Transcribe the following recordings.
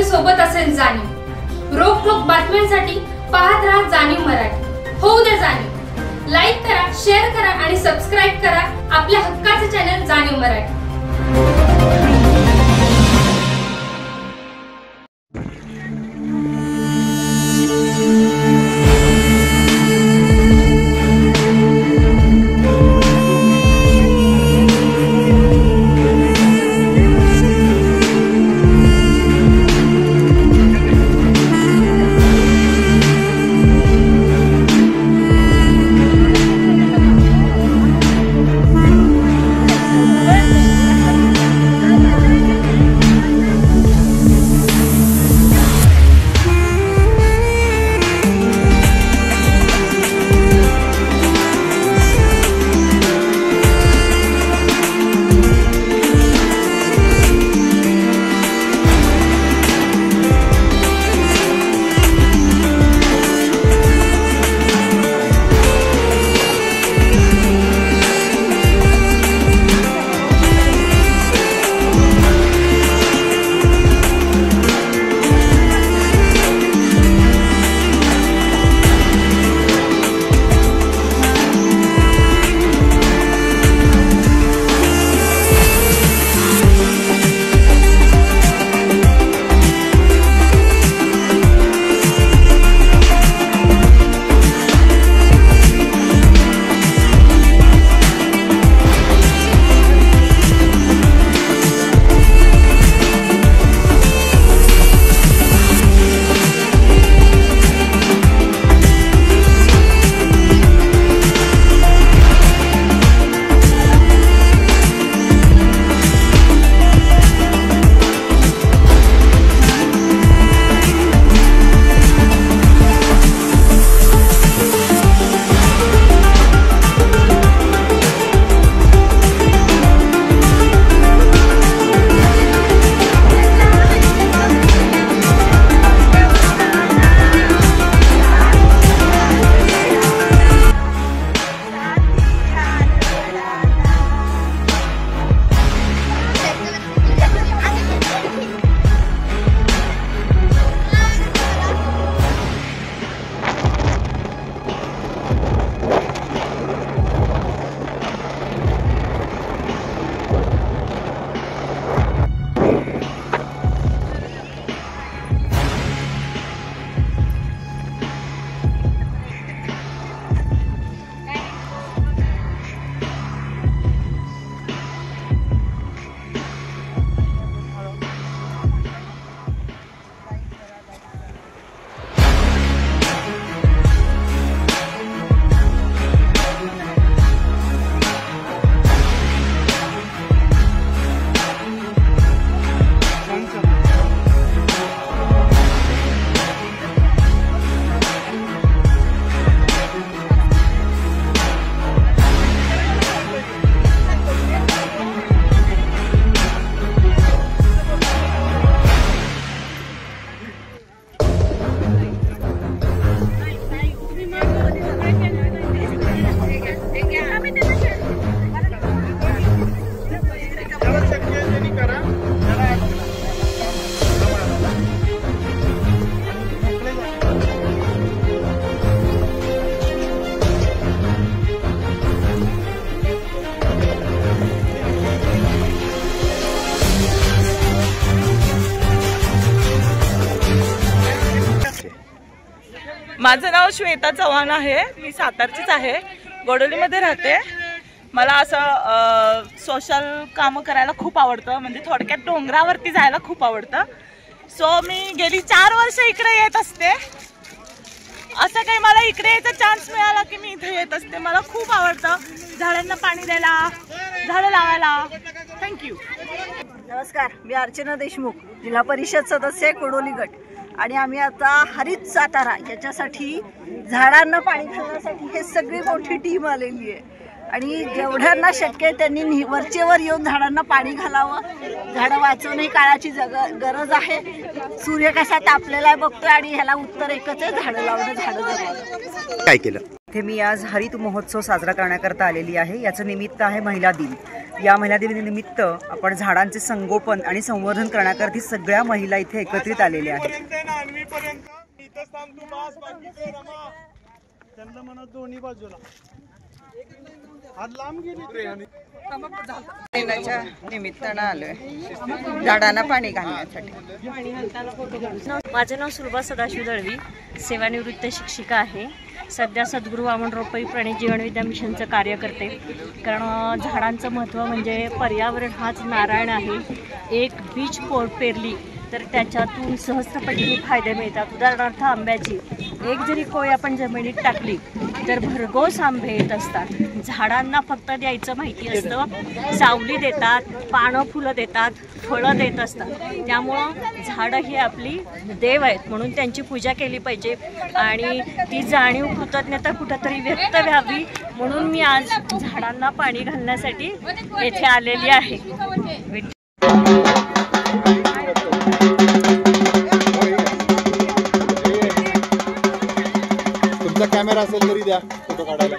सोबत असेल जाणीव। रोखोक बातम्यांसाठी पाहत राहा जाणीव मराठी। होऊ दे जाणीव। लाईक करा, शेअर करा आणि सबस्क्राइब करा आपल्या हक्काचे चॅनल जाणीव मराठी। माझं नाव श्वेता चव्हाण आहे। मी सातारचीच आहे, गोडोलीमध्ये राहते। मला असं सोशल काम करायला खूप आवडतं, म्हणजे थोडक्यात डोंगरावरती जायला खूप आवडतं। सो मी गेली 4 वर्ष इकडे येत असते। असं काही मला इकडे यायचा चान्स मिळाला की मी इथे येत असते। मला खूप आवडतं झाडांना पाणी द्यायला, झाडं लावायला। थँक्यू। नमस्कार, मी अर्चना देशमुख, जिल्हा परिषद सदस्य कोडोली गट। आणि आम्ही आता हरित सातारा याच्यासाठी झाडांना पाणी घालण्यासाठी हे सगळी मोठी टीम आलेली आहे। आणि जेवढ्यांना शक्य आहे त्यांनी वरचेवर येऊन झाडांना पाणी घालावं। झाडं वाचवणे ही काळाची गरज आहे। सूर्य कसा तापलेला आहे बघतोय आणि ह्याला उत्तर एकच आहे, झाडं लावणं, झाडं जगवणं। काय केलं? इथे मी आज हरित महोत्सव साजरा करण्याकरता आलेली आहे. याचं निमित्त आहे महिला दिन. या महिला दिनानिमित्त आपण झाडांचे संगोपन आणि संवर्धन करण्याकरता सगळ्या महिला इथे एकत्रित आलेल्या आहेत. महिन्याच्या निमित्तानं आलोय झाडांना पाणी घालण्यासाठी. माझं नाव सुलभा सदाशिव दळवी, सेवानिवृत्त शिक्षिका आहे. सध्या सद्गुरू वामन रोपई प्रणित जीवनविद्या मिशनचं कार्य करते. कारण झाडांचं महत्त्व म्हणजे पर्यावरण हाच नारायण आहे. एक बीज पेरली तर त्याच्यातून सहस्त्रपटीने फायदे मिळतात. उदाहरणार्थ आंब्याची एक जरी कोय आपण जमिनीत टाकली तर भरघोस आंबे येत असतात. झाडांना फक्त द्यायचं माहिती असतं, सावली देतात, पानं फुलं देतात, फळं देत असतात. त्यामुळं झाडं ही आपली देव आहेत म्हणून त्यांची पूजा केली पाहिजे आणि ती जाणीव कृतज्ञता कुठंतरी व्यक्त व्हावी म्हणून मी आज झाडांना पाणी घालण्यासाठी येथे आलेली आहे. तुमचा कॅमेरा असेल तरी द्या फोटो काढायला.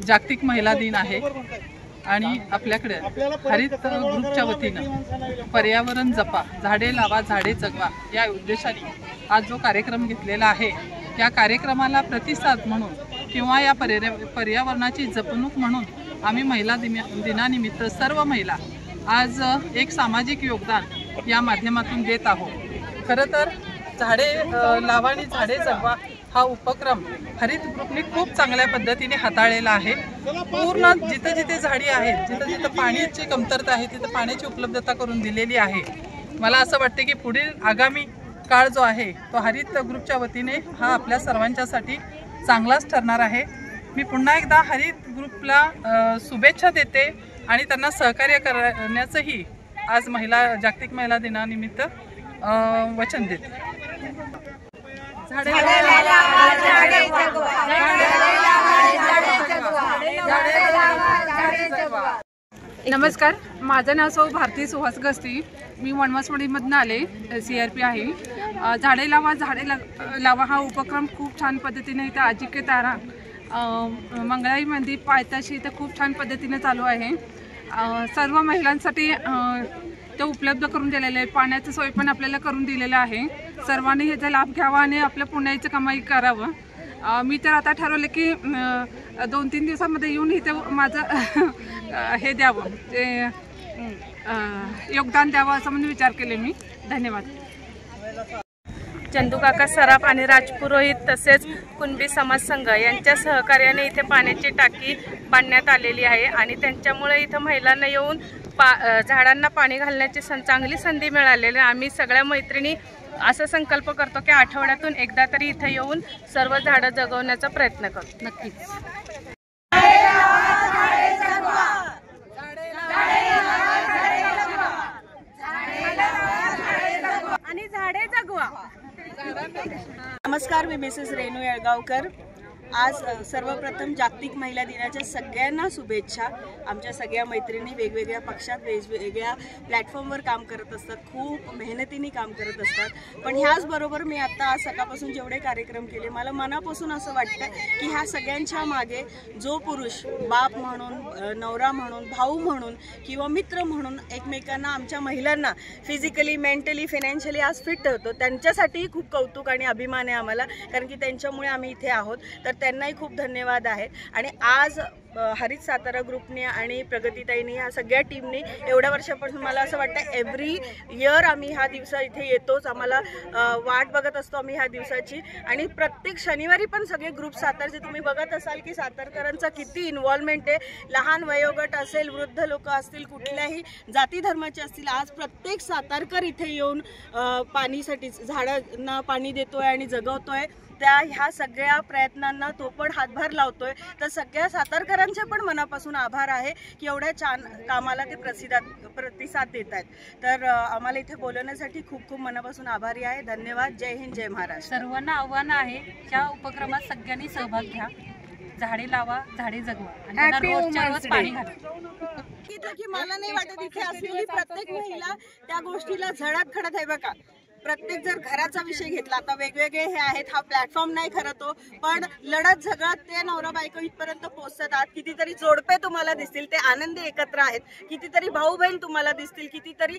जागतिक महिला दिन आहे आणि आपल्याकडे हरित ग्रुपच्या वतीनं पर्यावरण जपा, झाडे लावा, झाडे जगवा या उद्देशाने आज जो कार्यक्रम घेतलेला आहे या कार्यक्रमाला प्रतिसाद म्हणून किंवा या पर्यावरणाची जपणूक म्हणून आम्ही महिला दिनानिमित्त सर्व महिला आज एक सामाजिक योगदान या माध्यमातून देत आहोत. खरं तर झाडे लावा आणि झाडे जगवा हा उपक्रम हरित ग्रुपने खूप चांगल्या पद्धतीने हाताळलेला आहे. पूर्ण जिथे जिथे झाडी आहेत, जिथं जिथं पाण्याची कमतरता आहे तिथं पाण्याची उपलब्धता करून दिलेली आहे. मला असं वाटते की पुढील आगामी काळ जो आहे तो हरित ग्रुपच्या वतीने हा आपल्या सर्वांच्यासाठी चांगलाच ठरणार आहे. मी पुन्हा एकदा हरित ग्रुपला शुभेच्छा देते आणि त्यांना सहकार्य करण्याचंही आज जागतिक महिला दिनानिमित्त वचन देते. नमस्कार, माझं नाव सौ भारती सुहास गस्ती. मी वनवासवाडीमधून आले, CRP आहे. झाडे लावा झाडे लावा हा उपक्रम खूप छान पद्धतीने इथं आजिके तारा मंगळाई मंदिर पायथ्याशी इथं खूप छान पद्धतीने चालू आहे. सर्व महिलांसाठी ते उपलब्ध करून दिलेलं आहे. पाण्याची सोय पण आपल्याला करून दिलेलं आहे. सर्वांनी ह्याचा लाभ घ्यावा आणि आपल्या पुण्याचं कमाई करावं. मी तर आता ठरवलं की 2-3 दिवसामध्ये येऊन इथे माझं हे द्यावं, ते योगदान द्यावं असं म्हणून विचार केले मी. धन्यवाद. चंदूकाका सराफ आणि राजपुरोहित तसेच कुणबी समाज संघ यांच्या सहकार्याने इथे पाण्याची टाकी बांधण्यात आलेली आहे आणि त्यांच्यामुळे इथं महिलांना येऊन झाडांना पाणी घालण्याची चांगली संधी मिळालेली. आम्ही सगळ्या मैत्रिणी असा संकल्प करतो की आठवड्यातून एकदा तरी इथं येऊन सर्व झाडं जगवण्याचा प्रयत्न करतो. नक्कीच. आणि झाडे जगवा. नमस्कार, मी मिसेस रेणू येळगावकर. आज सर्वप्रथम जागतिक महिला दिनाच्या सगळ्यांना शुभेच्छा. आमच्या सगळ्या मैत्रिणी वेगवेगळ्या पक्षात वेगवेगळ्या प्लॅटफॉर्मवर काम करत असतात, खूप मेहनतीने काम करत असतात. पण ह्याचबरोबर मी आता आज सकाळपासून जेवढे कार्यक्रम केले मला मनापासून असं वाटतं की ह्या सगळ्यांच्या मागे जो पुरुष बाप म्हणून, नवरा म्हणून, भाऊ म्हणून किंवा मित्र म्हणून एकमेकांना, आमच्या महिलांना फिजिकली, मेंटली, फायनान्शियली आज फिट ठेवतो, त्यांच्यासाठीही खूप कौतुक आणि अभिमान आहे आम्हाला. कारण की त्यांच्यामुळे आम्ही इथे आहोत. तर त्यांनाही खूप धन्यवाद आहेत. आणि आज हरित सातारा ग्रुपने आणि प्रगतीताईंनी ह्या सगळ्या टीमने एवढ्या वर्षापासून मला असं वाटतं एव्हरी इयर आम्ही ह्या दिवसा इथे येतोच. आम्हाला वाट बघत असतो आम्ही ह्या दिवसाची. आणि प्रत्येक शनिवारी पण सगळे ग्रुप सातारचे तुम्ही बघत असाल की सातारकरांचा किती इन्व्हॉल्वमेंट आहे. लहान वयोगट असेल, वृद्ध लोक असतील, कुठल्याही जाती धर्माचे असतील, आज प्रत्येक सातारकर इथे येऊन पाणीसाठी, झाडांना पाणी देतोय आणि जगवतोय. ह्या सगळ्या प्रयत्नांना तो पण हातभार लावतोय. तर सगळ्या सातारकरांचे पण मनापासून आभार आहे की एवढ्या छान कामाला ते प्रतिसाद देत आहेत. तर आम्हाला इथे बोलवण्यासाठी खूप खूप मनापासून आभारी आहे. धन्यवाद. जय हिंद, जय महाराष्ट्र. सर्वांना आव्हान आहे, या उपक्रमात सगळ्यांनी सहभाग घ्या. झाडे लावा, झाडे जगवा आणि रोजच्या रोज पाणी घाला. की मला नाही वाटत इथे असलेली प्रत्येक महिला त्या गोष्टीला झडात खडत आहे. बघा, प्रत्येक जर घराचा विषय घेतला आता वेगवेगळे हे आहेत, हा प्लॅटफॉर्म नाही खरं तो, पण लढत झगडत ते नवरा बायको इथपर्यंत पोहोचतात. कितीतरी जोडपे तुम्हाला दिसतील ते आनंदी एकत्र आहेत, कितीतरी भाऊ बहीण तुम्हाला दिसतील, कितीतरी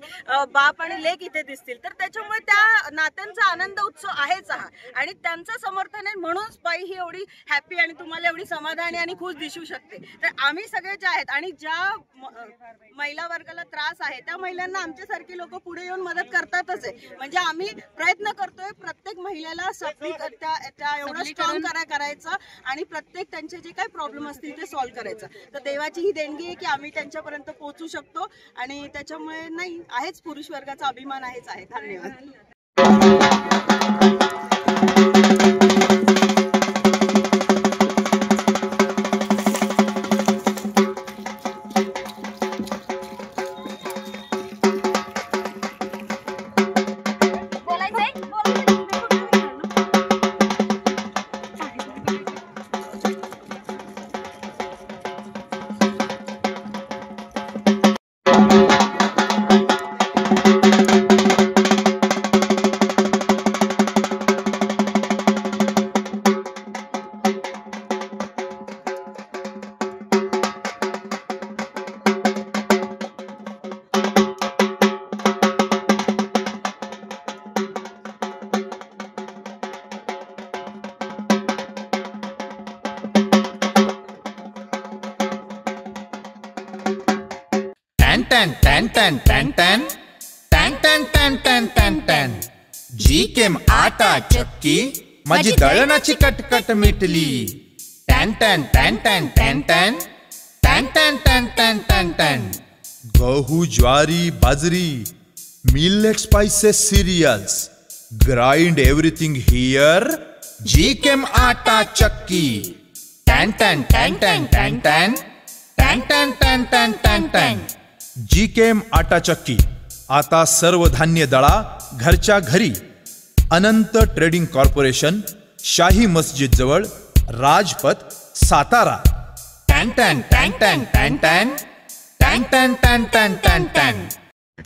बाप आणि लेक इथे दिसतील. तर त्याच्यामुळे त्या नात्यांचा आनंद उत्सव आहेच हा, आणि त्यांचं समर्थन आहे म्हणूनच बाई ही एवढी हॅपी आणि तुम्हाला एवढी समाधानी आणि खुश दिसू शकते. तर आम्ही सगळे जे आहेत आणि ज्या महिला वर्गाला त्रास आहे त्या महिलांना आमच्यासारखी लोक पुढे येऊन मदत करतातच आहे. म्हणजे आम्ही प्रयत्न करतोय प्रत्येक महिलेला त्या एवढं स्ट्रॉंग करायचं आणि प्रत्येक त्यांचे जे काही प्रॉब्लेम असतील ते सॉल्व्ह करायचं. तर देवाची ही देणगी आहे की आम्ही त्यांच्यापर्यंत पोहोचू शकतो, आणि त्याच्यामुळे नाही आहेच पुरुष वर्गाचा अभिमान आहेच आहे. धन्यवाद. जी केम आटा चक्की माझी दळणाची कटकट मिटली. टॅन टॅन टॅन टॅन टॅन टॅन टॅन टॅन टॅन टॅन टॅन टॅन. गहू ज्वारी बाजरी millet spices cereals grind everything here. जी केम आटा चक्की. टॅन टॅन टॅन टॅन टॅन टॅन टॅन टॅन टॅन टॅन टॅन टॅन. जी केम आटा चक्की आता सर्व धान्य दळा घरच्या घरी. अनंत ट्रेडिंग कॉर्पोरेशन, शाही मस्जिद जवळ, राजपथ, सातारा. टॅन टॅन टॅन टॅन टॅन टॅन टॅन टॅन टॅन टॅन टॅन टॅन.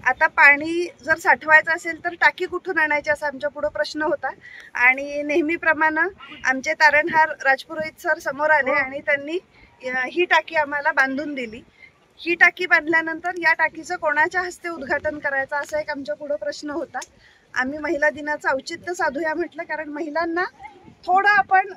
आता पाणी जर साठवायचं असेल तर टाकी कुठून आणायची असा आमच्या पुढे प्रश्न होता, आणि नेहमीप्रमाणे आमचे तारणहार राजपुरोहित सर समोर आले आणि त्यांनी ही टाकी आम्हाला बांधून दिली. ही टाकी बांधल्यानंतर या टाकीचं कोणाच्या हस्ते उद्घाटन करायचं असा एक आमच्या पुढे प्रश्न होता. आम्ही महिला दिनाचं औचित्य साधूया म्हटलं, कारण महिलांना थोडं आपण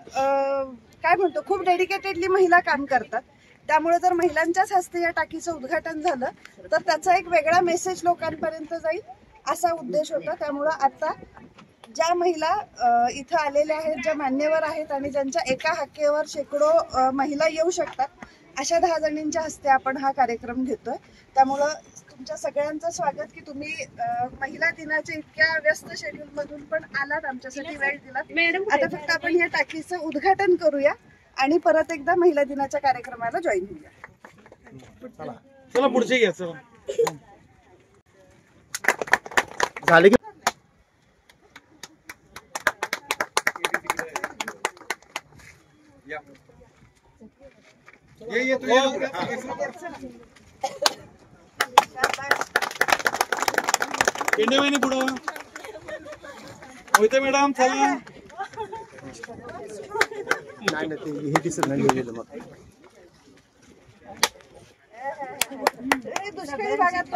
काय म्हणतो खूप डेडिकेटेडली महिला काम करतात, त्यामुळे जर महिलांच्याच हस्ते या टाकीचं उद्घाटन झालं तर त्याचा एक वेगळा मेसेज लोकांपर्यंत जाईल असा उद्देश होता. त्यामुळं आता ज्या महिला इथं आलेल्या आहेत, ज्या मान्यवर आहेत आणि ज्यांच्या एका हाकेवर शेकडो महिला येऊ शकतात, अशा 10 जणींच्या हस्ते आपण हा कार्यक्रम घेतोय. त्यामुळं तुमच्या सगळ्यांचं स्वागत की तुम्ही महिला दिनाच्या इतक्या व्यस्त शेड्यूल मधून पण आलात, आमच्यासाठी वेळ दिलात. आता फक्त आपण या टाकीचं उद्घाटन करूया आणि परत एकदा महिला दिनाच्या कार्यक्रमाला जॉईन होऊया. चला पुढचे घ्या. चला झाले की ये पेंडे वहिनी पुढं होते मॅडम. चला नाही ना ते हे दिसत नाही गेलेलं मग. दुष्काळी भागात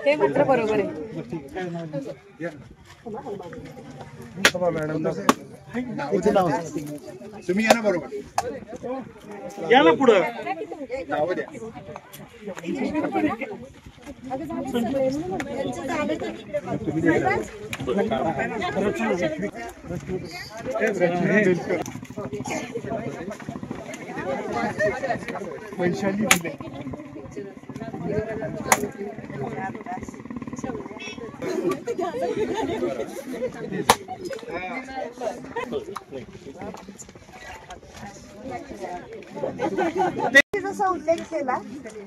ते मात्र बरोबर आहे. तुम्ही या ना बरोबर, या ना पुढं. नाव द्या. वैशाली दिले. जसा उल्लेख केला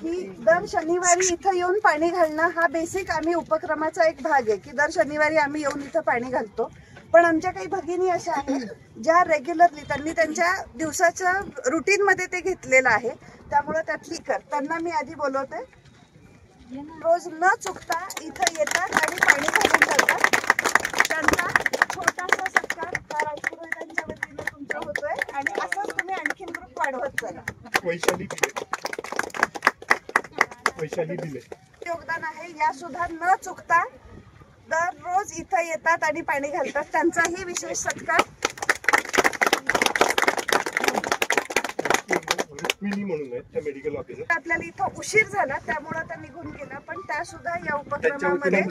की दर शनिवारी इथं येऊन पाणी घालणं हा बेसिक आम्ही उपक्रमाचा एक भाग आहे की दर शनिवारी आम्ही येऊन इथं पाणी घालतो. पण आमच्या काही भगिनी अशा आहेत ज्या रेग्युलरली त्यांनी त्यांच्या दिवसाच्या रुटीनमध्ये ते घेतलेलं आहे, त्यामुळे त्यातली त्यांना मी आधी बोलवते. रोज न चुकता इथं येतात आणि पाणी घालून जातात. त्यांचा छोटासा सत्कार राजपुरोहितांच्या वतीने तुमचा होतोय आणि असंच तुम्ही आणखीन ग्रुप वाढवत चला. वैशाली दिले योगदान आहे. या सुद्धा न चुकता दररोज इथं येतात आणि पाणी घालतात. त्यांचाही विशेष सत्कार. मेडिकल ऑफिसर आपल्याला इथं उशीर झाला त्यामुळे त्या निघून गेला, पण त्या सुद्धा या उपक्रमामध्ये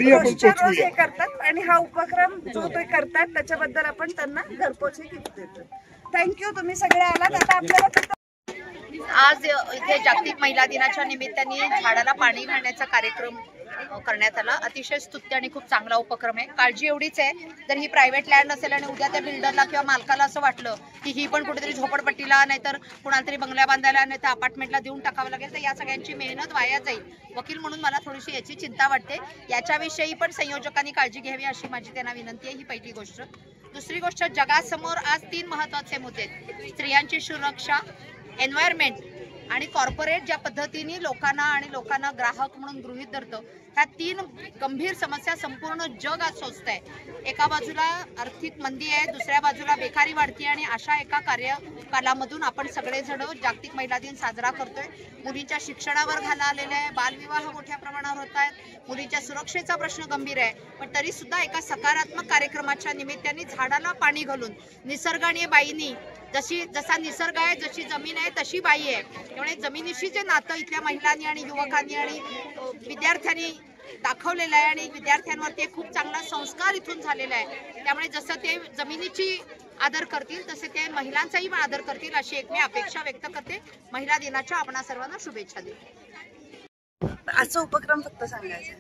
रोज हे करतात आणि हा उपक्रम जो ते करतात त्याच्याबद्दल आपण त्यांना घरपोच गिफ्ट देतो. थँक्यू, तुम्ही सगळे आलात. आता आपल्याला आज इथे जागतिक महिला दिनाच्या निमित्ताने झाडाला पाणी घालण्याचा कार्यक्रम करण्यात आला. अतिशय स्तुत्य आणि खूप चांगला उपक्रम आहे. काळजी एवढीच आहे, जर ही प्रायव्हेट लँड असेल आणि उद्या त्या बिल्डरला किंवा मालकाला असं वाटलं की ही पण कुठेतरी झोपडपट्टीला नाहीतर कुणाला तरी बंगल्या बांधायला नाहीतर अपार्टमेंटला देऊन टाकावं लागेल, तर या सगळ्यांची मेहनत वाया जाईल. वकील म्हणून मला थोडीशी याची चिंता वाटते. याच्याविषयी पण संयोजकांनी काळजी घ्यावी अशी माझी त्यांना विनंती आहे. ही पहिली गोष्ट. दुसरी गोष्ट, जगासमोर आज 3 महत्त्वाचे मुद्दे आहेत. स्त्रियांची सुरक्षा, एन्व्हायरमेंट आणि कॉर्पोरेट ज्या पद्धतीने लोकांना ग्राहक म्हणून गृहीत धरतं, ह्या 3 गंभीर समस्या संपूर्ण जग आज सोचत आहे. एका बाजूला आर्थिक मंदी आहे, दुसऱ्या बाजूला बेकारी वाढती आणि अशा एका कार्यकालामधून आपण सगळेजण जागतिक महिला दिन साजरा करतोय. मुलींच्या शिक्षणावर घाला आलेला आहे, बालविवाह मोठ्या प्रमाणावर होत आहेत, मुलींच्या सुरक्षेचा प्रश्न गंभीर आहे. पण तरी सुद्धा एका सकारात्मक कार्यक्रमाच्या निमित्ताने झाडाला पाणी घालून निसर्गाने बाईनी जसा निसर्ग आहे, जशी जमीन आहे तशी बाई आहे, त्यामुळे जमिनीशी जे नातं इथल्या महिलांनी आणि युवकांनी आणि विद्यार्थ्यांनी दाखवलेलं आहे आणि विद्यार्थ्यांवरती खूप चांगला संस्कार इथून झालेला आहे. त्यामुळे जसं ते जमिनीची आदर करतील तसे ते महिलांचाही आदर करतील अशी एक मी अपेक्षा व्यक्त करते. महिला दिनाच्या आपणा सर्वांना शुभेच्छा देते. आजचा उपक्रम फक्त सांगायचं,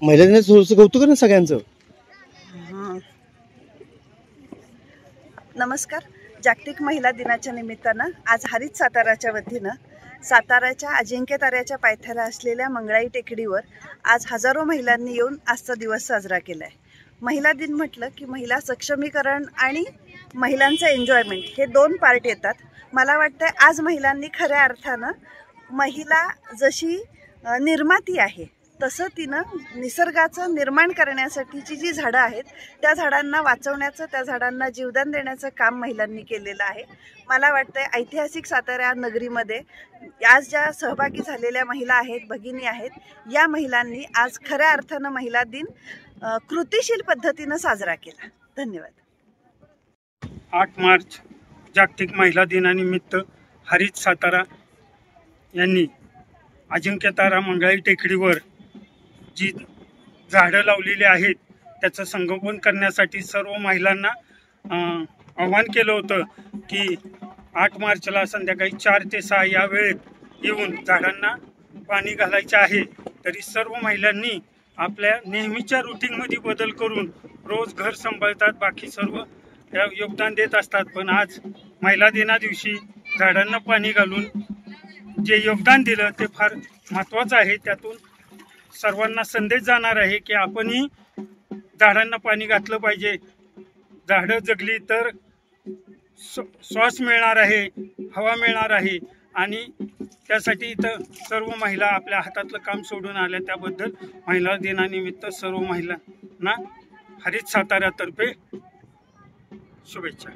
महिला दिनाचं थोडंसं कौतुक ना सगळ्यांचं. नमस्कार. जागतिक महिला दिनाच्या निमित्तानं आज हरित साताराच्या वतीनं साताराच्या अजिंक्य ताऱ्याच्या पायथ्याला असलेल्या मंगळाई टेकडीवर आज हजारो महिलांनी येऊन आजचा दिवस साजरा केला आहे. महिला दिन म्हटलं की महिला सक्षमीकरण आणि महिलांचं एन्जॉयमेंट हे 2 पार्ट येतात. मला वाटतं आज महिलांनी खऱ्या अर्थानं महिला जशी निर्माती आहे तसं तिनं निसर्गाचं निर्माण करण्यासाठीची जी झाडं आहेत त्या झाडांना वाचवण्याचं, त्या झाडांना जीवदान देण्याचं काम महिलांनी केलेलं आहे. मला वाटतं ऐतिहासिक सातारा नगरीमध्ये आज ज्या सहभागी झालेल्या महिला आहेत, भगिनी आहेत, या महिलांनी आज खऱ्या अर्थानं महिला दिन कृतिशील पद्धतीनं साजरा केला. धन्यवाद. 8 मार्च जागतिक महिला दिनानिमित्त हरित सातारा यांनी अजिंक्यतारा मंगळाई टेकडीवर जी झाडं लावलेली आहेत त्याचं संगोपन करण्यासाठी सर्व महिलांना आवाहन केलं होतं की 8 मार्चला संध्याकाळी 4 ते 6 या वेळेत येऊन झाडांना पाणी घालायचे आहे. तरी सर्व महिलांनी आपल्या नेहमीच्या रुटीनमध्ये बदल करून रोज घर सांभाळतात, बाकी सर्व योगदान देत असतात. पण आज महिला दिना दिवशी झाडांना पाणी घालून जे योगदान दिलं ते फार महत्त्वाचं आहे. त्यातून सर्वांना संदेश जाणार आहे की आपणही झाडांना पाणी घातलं पाहिजे. झाडं जगली तर श्वास मिळणार आहे, हवा मिळणार आहे आणि त्यासाठी इथं सर्व महिला आपल्या हातातलं काम सोडून आल्या. त्याबद्दल महिला दिनानिमित्त सर्व महिलांना हरित साताऱ्यातर्फे शुभेच्छा.